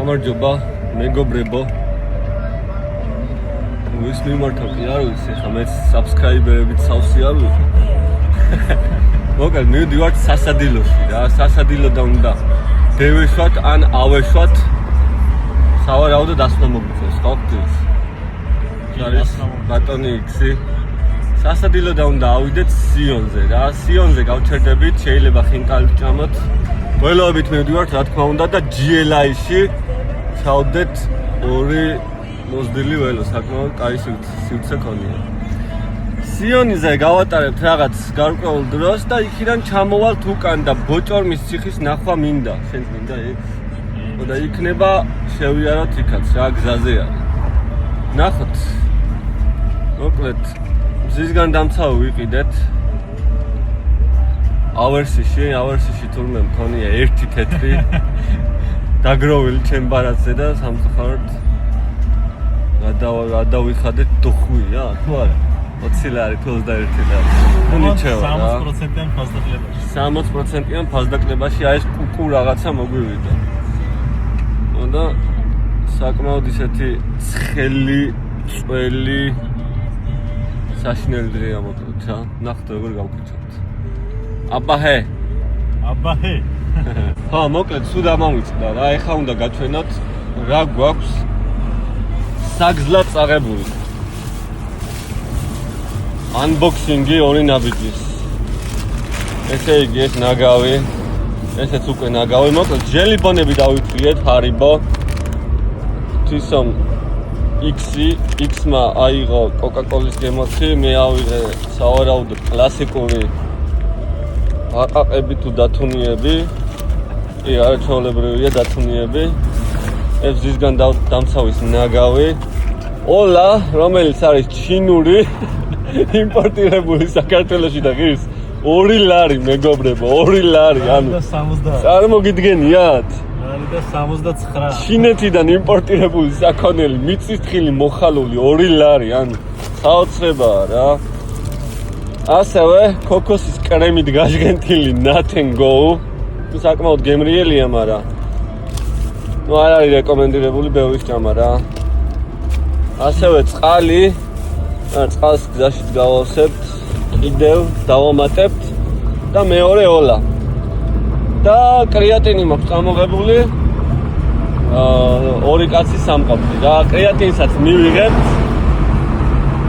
გამარჯობა, მეგობრებო. ვის მიმართავ კი არ ვიცი, ხა მეც subscriber-ებით სავსე არ ვიყო. მოკლედ მივდივართ სასადილოში რა, სასადილოდან უნდა დევეშვათ ან ავეშვათ. სავარაუდოდ ასნა მოგვიწევს, ხო ხდის? არის ბატონი X-ი. სასადილოდან უნდა ავიდეთ სიონზე რა, სიონზე გავჩერდებით, შეიძლება ხინკალი ვჭამოთ. ყველაობით მივდივართ, რა თქმა უნდა და GLI-ში ჩავდეთ ორი მოზრდილი ველო, საკმაოდ კაი სივრცე ქონია. სიონზე გავატარებთ რაღაც გარკვეულ დროს და იქიდან ჩამოვალთ უკან და ბოჭორმის ციხის ნახვა მინდა. შენ მინდა იქ? და იქნება შევიაროთ იქაც, რა გზაზე არის. ნახოთ. მოკლედ მზისგან დამცავი ვიყიდეთ. ავერსიში თურმე მქონია ერთი თეთრი დაგროვილი ჩემ ბარათზე და სამწუხაროდ გადავიხადეთ დუხვია, თუ არა 20 ლარი თუ 21 ლარი. ნუ ნიჩევა რა. 60%-იან ფასდაკლებაში. 60%-იან ფასდაკლებაში აი ეს კუკუ რაღაცა მოგვივიდა. და საკმაოდ ისეთი ცხელი, წველი საშინელი დღეა მოკლედ რა. ნახოთ როგორ გავკეთებთ. აბაჰე. ხა, მოკლედ სულ ამოვიწყდა რა. ეხლა უნდა გაჩვენოთ რა გვაქვს საგზლად წაღებული. Unboxing-ი ორი ნაბიჯის. ესე იგი ეს ნაგავი, ესეც უკვე ნაგავი. მოკლედ ჟელიბონები დავიწვიეთ Haribo. თვისონ X-მა აიღო Coca-Cola-ის გემოთი, მე ავიღე სავარაუდოდ კლასიკური აყაყები თუ დათუნიები. კი, არაჩვეულებრივია დათუნიები. ეს ზისგან დამცავის ნაგავი. ოლა, რომელიც არის ჩინური, იმპორტირებული საქართველოში და ღირს 2 ლარი მეგობრებო, 2 ლარი, ანუ 70. წარმოგიდგენიათ? არის და 79. ჩინეთიდან იმპორტირებული საქონელი, მიწისთხილი მოხალული 2 ლარი, ანუ საოცრებაა რა. ასევე ქოქოსის კრემით გაჟღენთილი Nut & Go. საკმაოდ გემრიელია, მაგრამ ნუ არ არის რეკომენდირებული ბევრი სჭამა რა. ასევე წყალი, წყალს გზაში გავავსებთ, კიდევ დავამატებთ და მეორე ოლა. და კრეატინი მაქვს წამოღებული. ორი კაცი სამყოფი რა. კრეატინსაც მივიღებთ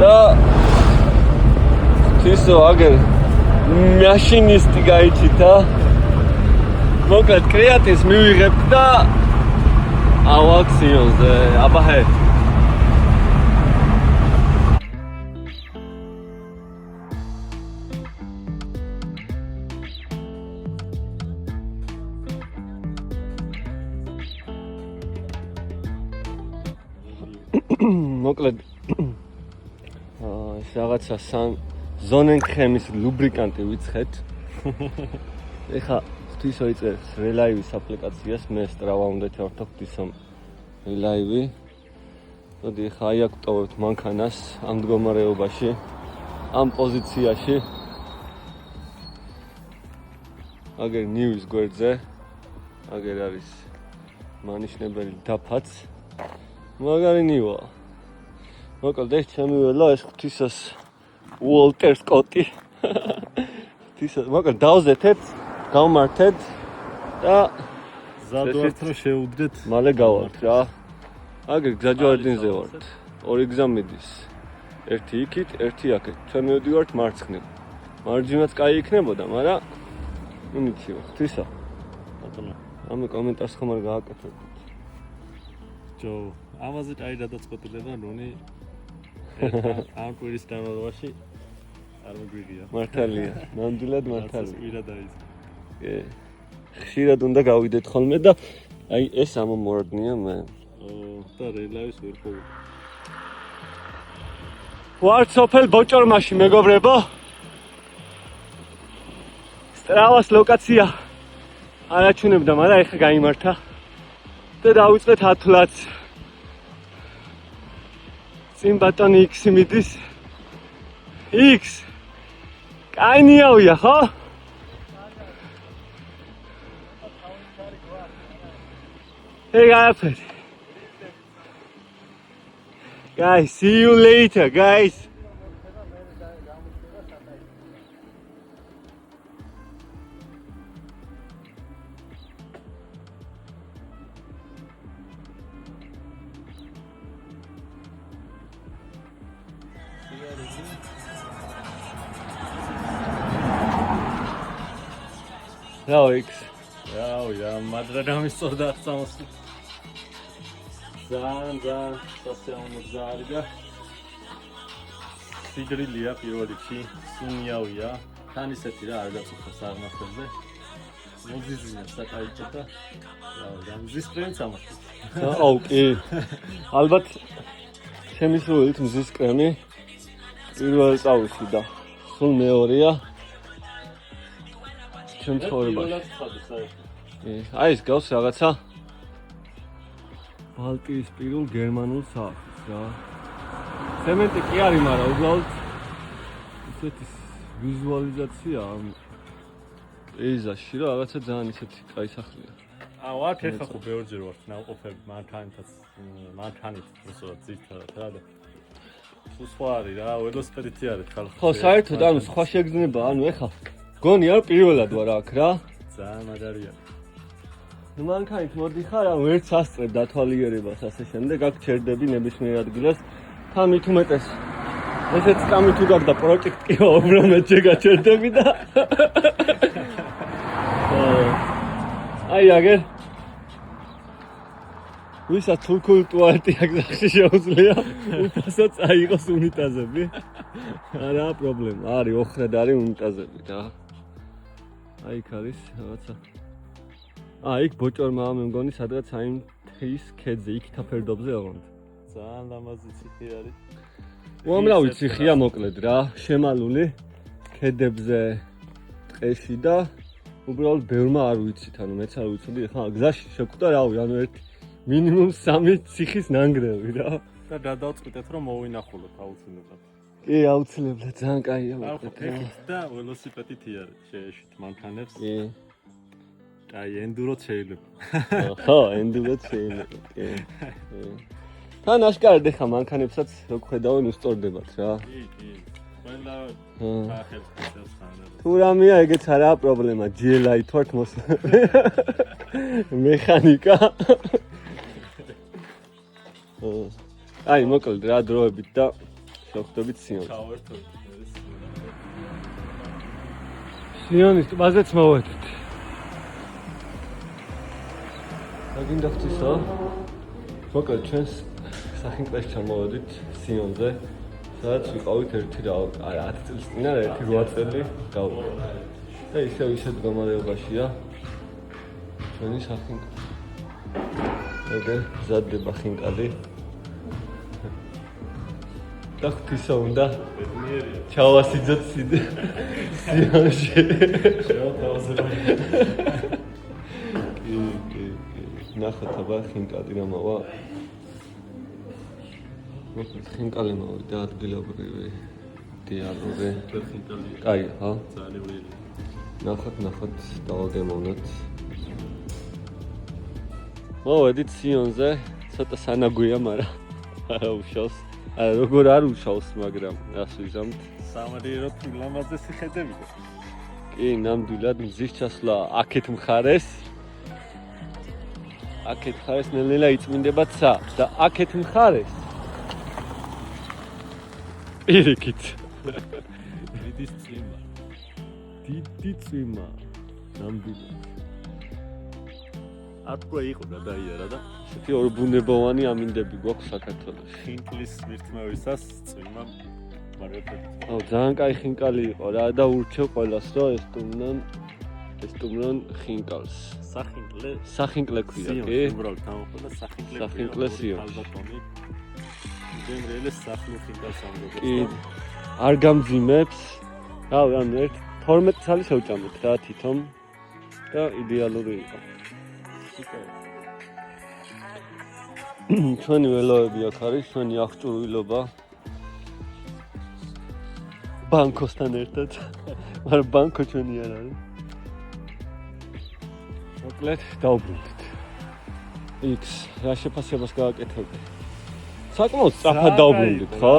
და ისო აგერ მაშინისტი გაიჩიტა. მოკლედ კრეატინს მივიღებთ და ავაქციონზე აბაჰე. მოკლედ ეს რაღაცა ზონენქემის ლუბრიკანტი ვიცხეთ. ეხა ღვთისო იწერს რელაივის აპლიკაციას, მე სტრავა უნდა ჩავთო ღვთისო რელაივი. მოდი ეხა აი აქ ვტოვებთ მანქანას ამ მდგომარეობაში, ამ პოზიციაში. აგერ ნივის გვერდზე, აგერ არის მანიშნებელი დაფაც. მაგარი ნივა. მოკლედ ეს ჩემი ველა, ეს ღვთისოს უოლტერ სკოტი. ღვთისოს, მოკლედ დავზეთეთ, გავმართეთ და ზადვართ რომ შეუდდეთ. მალე გავართ რა. აგერ გზაჯვარედინზე ვართ. ორი გზა მიდის. ერთი იქით, ერთი აქეთ. ჩვენ მივდივართ მარცხნივ. მარჯვნივაც კაი იქნებოდა, მაგრამ ნუ მიჩივა. ღვთისა. ბატონო. ამ კომენტარს ხომ არ გააკეთებთ. ჯო, ამაზე კაი გადაწყვეტილება რონი ამ კვირის განმავლობაში არ მოგვიგია. მართალია, ნამდვილად მართალია. ვირა დაიწყო. კი. ხშირად უნდა გავიდეთ ხოლმე და აი ეს ამომორდნია მე. და რელავის ვერ ხოვი. ვარ სოფელ ბოჭორმაში მეგობრებო. სტრავას ლოკაცია არაჩვენებდა, მაგრამ ეხა გაიმართა. და დავიწყეთ ათლაც. წინ ბატონი X მიდის. X. კაი ნიავია, ხო? Hey guys. Guys, see you later, guys. Alex. Ja, madra გამისწორდა სამოსი. ძალიან სასიამოვნო არის. სიდრილია პირველ რიგში, სუნიავია. თან ისეთი რა არ გაწუხებს აღმართებზე. მოზიზია საკაიტო და რა მზის კრემს ამახსოვს. აუ კი. ალბათ ჩემი სულით მზის კრემი პირველ წავში და სულ მეორეა. ჩემ ცხოვრებაში. აი ეს გავს რაღაცა ბალტიისპირულ გერმანულ სახის რა. ცემენტი კი არის, მაგრამ უბრალოდ ისეთი ვიზუალიზაცია ამ პეიზაჟში რა რაღაცა ძალიან ისეთი კაი სახლია. ვარ ეხლა ხო ბევრჯერ ვარ ნაყოფები მანქანით უბრალოდ ძირთადად რა და სხვა არის რა ველოსიპედით არის ხალხი. ხო საერთოდ ანუ სხვა შეგრძნება ანუ ეხლა გონი არ პირველად ვარ აქ რა. ძალიან მაგარია. ნუ მანქანით მოდიხარ, ანუ ერთ სასწრებ დათვალიერებას ასე შემდეგ აქ ჩერდები ნებისმიერ ადგილას. თან მით უმეტეს ესეც კამი თუ გაქვს და პროექტია უბრალოდ შეგაჩერდები და აი აგერ ვისაც თურქული ტუალეტი აგზახში შეუძლია უფასო წაიღოს უნიტაზები. არა პრობლემა, არის ოხრად არის უნიტაზები და აი იქ არის რაღაცა. იქ ბოჭორმა მე მგონი სადღაც აი თის ქედზე, იქითა ფერდობზე ოღონდ. ძალიან ლამაზი ციხე არის. უამრავი ციხეა მოკლედ რა, შემალული ქედებზე ტყეში და უბრალოდ ბევრმა არ ვიცით, ანუ მეც არ ვიცოდი, ხა გზაში შეკვდა რავი, ანუ ერთი მინიმუმ 3 ციხის ნანგრევი რა. და გადავწყვიტეთ რომ მოვინახულოთ აუცილებლად. კი, აუცილებლად, ძალიან კაია მოკლედ. და ველოსიპედით არის შეეშვით მანქანებს. კი. აი ენდუროც შეიძლება. ხო, ენდუროც შეიძლება. კი. თან აშკარად ხა მანქანებსაც რო ხედავენ უსწორდებათ რა. კი. ყველა ახერხებს ხანდა. თუ რამეა ეგეც არაა პრობლემა, GLI თორქმოს. მექანიკა. აი მოკლედ რა დროებით და შევხვდებით სიონს. სიონის ტბაზეც მოვედით. აგინდა ღვთისო. მოკლედ ჩვენს სახინკლეს ჩამოვედით სიონზე. სადაც ვიყავით ერთი რა 10 წელს წინ არა 1-8 წელი გავყო. და ისევ მდგომარეობაშია ჩვენი სახინკლე. ეგ მზადდება ხინკალი. და ღვთისო უნდა ჩავასიძოთ სიონში. შევთავაზებთ. კი. ნახოთ აბა ხინკალი რა მოვა. მოკლედ ხინკალი მოვიდა ადგილობრივი დიალოგი. ხინკალი. კაი, ხო? ძალიან ვირი. ნახოთ დავაგემოვნოთ. მოვედით სიონზე, ცოტა სანაგვია, მაგრამ არა უშავს. არა როგორ არ უშავს, მაგრამ რას ვიზამთ? სამადიეროდ ლამაზესი ხედები. კი, ნამდვილად მზის ჩასვლა აქეთ მხარეს. აქეთ მხარეს ნელ-ნელა იწმინდება ცა და აქეთ მხარეს პირიქით. დიდი წვიმა. ნამდვილად. ატყვა იყო და დაიარა და ესეთი ორბუნებოვანი ამინდები გვაქვს საქართველოში. ხინკლის მირთმევისას წვიმა მარიაფეთ. ძალიან კაი ხინკალი იყო რა და ურჩევ ყველას რომ ესტუმრონ ხინკალს. სახინკლე ქვია, კი? უბრალოდ თამოყვა სახინკლე. სახინკლე სიონში. გემრიელეს სახლი ხინკალს ამბობს. კი. არ გამძიმებს. რავი, ანუ 12 წელი შევჭამეთ რა თვითონ და იდეალური იყო. ჩვენი ველოები აქ არის, ჩვენი აღჭურვილობა ბანკოსთან ერთად. მაგრამ ბანკო ჩვენი არ არის. მოკლედ დავბრუნდით. იქ რა შეფასებას გააკეთებთ? საკმაოდ სწრაფად დაუბრუნდით, ხო?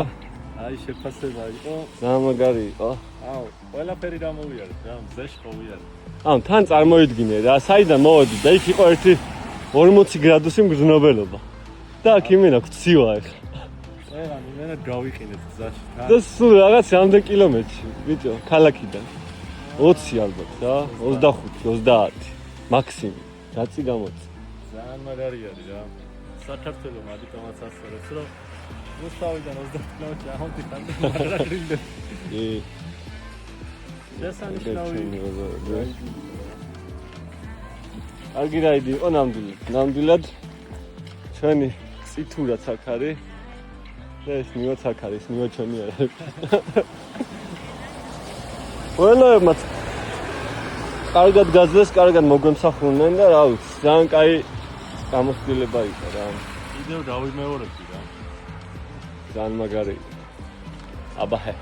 აი შეფასება იყო. ძალიან მაგარი იყო. აუ, ყველაფერი დამოვიარეთ რა, მზეში ყოვიარეთ. თან წარმოიდგინე რა, საიდან მოვედი და იქ იყო ერთი 40 გრადუსი მგრძნობელობა. და აქ იმენა გცივა ახლა. ყველანი მენა გავიყინეთ გზაში. და სულ რაღაც რამდენ კილომეტრში, ბიჭო, ქალაქიდან. 20 ალბათ რა, 25, 30 მაქსიმუმ. რაცი გამოწი. ძალიან მაგარი არის რა. საქართველოს მაგიტომაც ასწორებს, რომ რუსთავიდან 30 კილომეტრი ამოდიხარ და მაგრაგრილდე. შესანიშნავი. კარგი რაიდი იყო ნამდვილად. ნამდვილად ჩვენი წითურაც აქ არის. და ეს ნიოც აქ არის, ნიო ჩემი არა. ყველამაც კარგად გაძლეს, კარგად მოგვემსახურნენ და რა ვიცი, ძალიან კაი გამოცდილება იყო რა. კიდევ დავიმეორებდი რა. ძალიან მაგარი. აბაჰე.